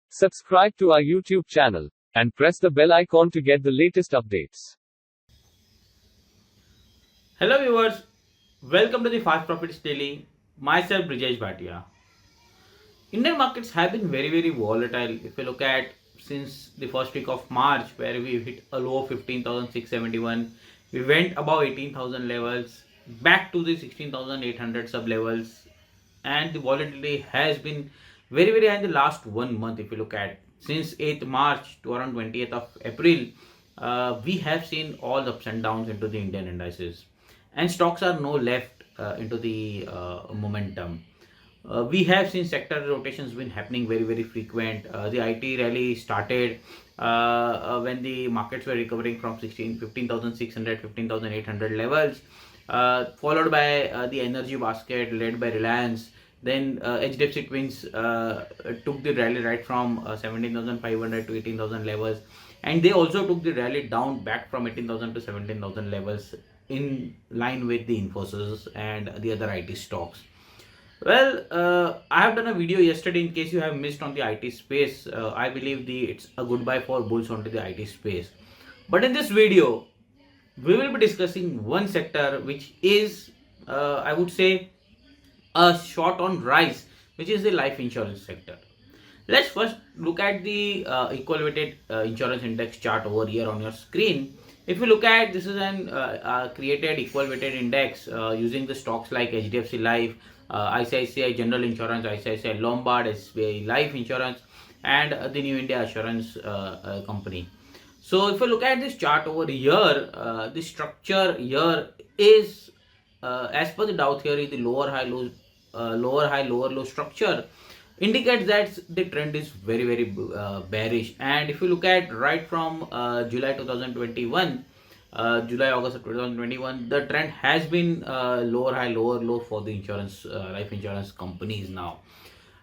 Subscribe to our YouTube channel and press the bell icon to get the latest updates. Hello viewers, welcome to the Fast Profits Daily. Myself Brijesh Bhatia. Indian markets have been very volatile. If you look at since the first week of March, where we hit a low of 15,671, we went above 18,000 levels, back to the 16,800 sub levels, and the volatility has been very high in the last 1 month. If you look at since 8th March to around 20th of April, we have seen all the ups and downs into the Indian indices, and stocks are no left into the momentum. We have seen sector rotations been happening very frequent. The IT rally started when the markets were recovering from 15,600, 15,800 levels, followed by the energy basket led by Reliance. Then HDFC Twins took the rally right from 17,500 to 18,000 levels, and they also took the rally down back from 18,000 to 17,000 levels, in line with the Infosys and the other IT stocks. Well, I have done a video yesterday. In case you have missed on the IT space, I believe it's a goodbye for bulls onto the IT space. But in this video, we will be discussing one sector which is, I would say, a short on rise, which is the life insurance sector. Let's first look at the equal weighted insurance index chart over here on your screen. If you look at, this is an created equal weighted index using the stocks like HDFC Life, ICICI General Insurance, ICICI Lombard, SBI Life Insurance, and the New India Assurance Company. So if you look at this chart over here, the structure here is, as per the Dow theory, the lower high lower low structure indicates that the trend is very bearish. And if you look at right from July 2021, July August of 2021, the trend has been lower high lower low for the insurance life insurance companies. Now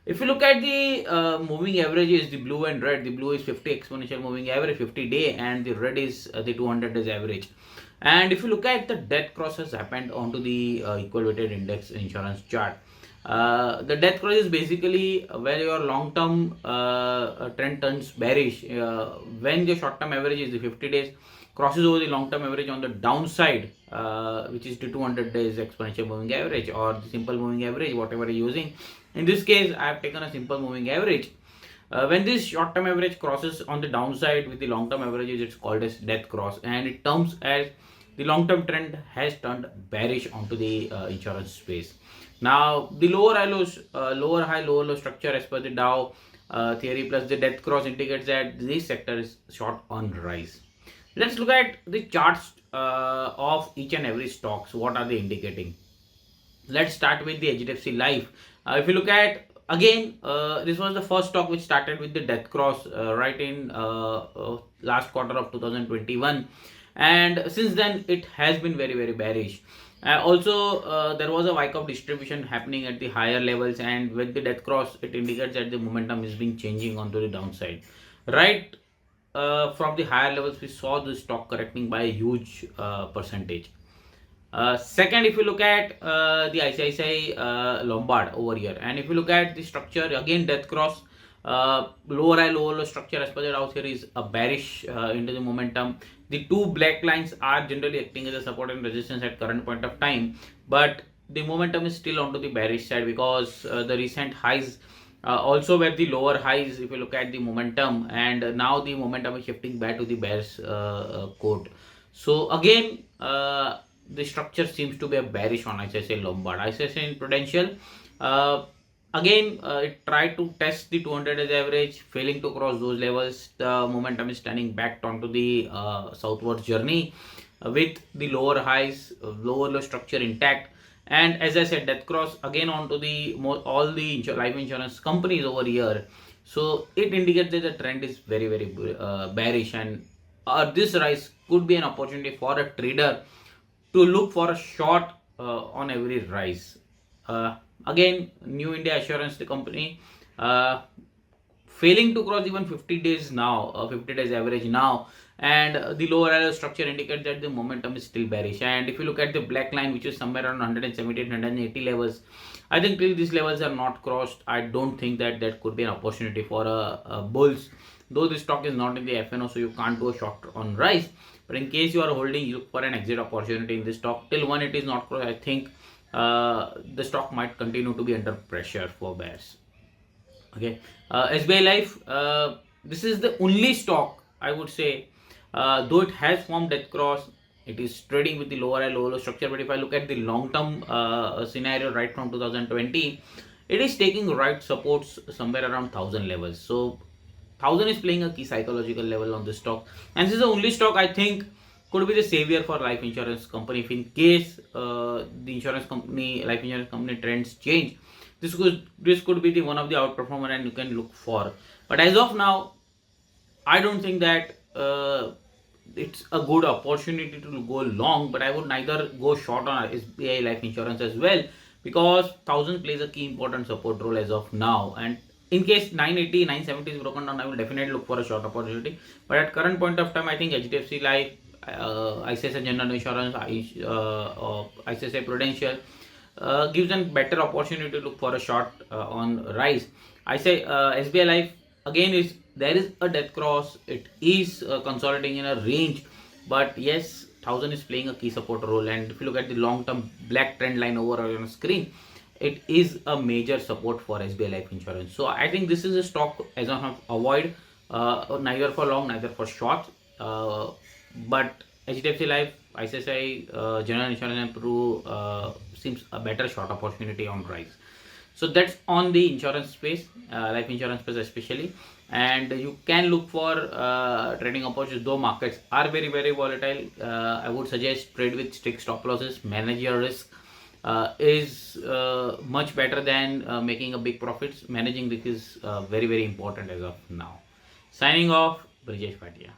if you look at the moving averages, the blue and red, the blue is 50 exponential moving average 50 day, and the red is the 200 days average. And if you look at the death cross has happened onto the equal weighted index insurance chart. The death cross is basically where your long term trend turns bearish when the short term average is the 50 days crosses over the long term average on the downside, which is the 200 days exponential moving average or the simple moving average, whatever you're using. In this case, I have taken a simple moving average. When this short term average crosses on the downside with the long term averages, it's called as death cross, and it terms as the long term trend has turned bearish onto the insurance space. Now the lower high lower low structure as per the Dow theory plus the death cross indicates that this sector is short on rise. Let's look at the charts of each and every stocks. What are they indicating? Let's start with the HDFC Life. If you look at again, this was the first stock which started with the death cross right in last quarter of 2021, and since then it has been very bearish. Also, there was a Wyckoff distribution happening at the higher levels, and with the death cross, it indicates that the momentum is being changing onto the downside. Right from the higher levels, we saw the stock correcting by a huge percentage. Second, if you look at the ICICI Lombard over here, and if you look at the structure, again death cross, lower high lower low structure as per the Dow theory is a bearish into the momentum. The two black lines are generally acting as a support and resistance at current point of time, but the momentum is still onto the bearish side because the recent highs also were the lower highs. If you look at the momentum, and now the momentum is shifting back to the bearish court. So again, the structure seems to be a bearish on ICICI Lombard. ICICI Prudential, again, it tried to test the 200 days average, failing to cross those levels. The momentum is turning back onto the southward journey with the lower highs, lower low structure intact. And as I said, death cross again onto the all the life insurance companies over here. So it indicates that the trend is very bearish, and this rise could be an opportunity for a trader to look for a short on every rise. Again, New India Assurance, the company, failing to cross even 50 days now, 50 days average now, and the lower arrow structure indicates that the momentum is still bearish. And if you look at the black line, which is somewhere around 170 180 levels, I think till these levels are not crossed, I don't think that that could be an opportunity for a bulls. Though this stock is not in the FNO, so you can't do a short on rise. But in case you are holding, you look for an exit opportunity in this stock. Till when it is not crossed, I think the stock might continue to be under pressure for bears. Okay, SBI Life, this is the only stock I would say, though it has formed death cross, it is trading with the lower and lower structure. But if I look at the long term scenario right from 2020, it is taking right supports somewhere around 1000 levels. So 1000 is playing a key psychological level on this stock, and this is the only stock I think could be the savior for life insurance company. If in case the life insurance company trends change, this could be the one of the outperformer and you can look for. But as of now, I don't think that it's a good opportunity to go long, but I would neither go short on SBI life insurance as well, because 1000 plays a key important support role as of now. And in case 980 970 is broken down, I will definitely look for a short opportunity. But at current point of time, I think HDFC Life, ICICI General Insurance, ICICI Prudential gives a better opportunity to look for a short on rise. I say SBI Life again is there is a death cross. It is consolidating in a range, but yes, 1000 is playing a key support role. And if you look at the long term black trend line over on the screen, it is a major support for SBI Life Insurance. So I think this is a stock as of now avoid, neither for long, neither for short. But HDFC Life, ICICI General Insurance and Pru seems a better short opportunity on rise. So that's on the insurance space, life insurance space especially. And you can look for trading opportunities, though markets are very very volatile. I would suggest trade with strict stop losses, manage your risk. Is much better than making a big profits. Managing risk is very very important as of now. Signing off, Brijesh Bhatia.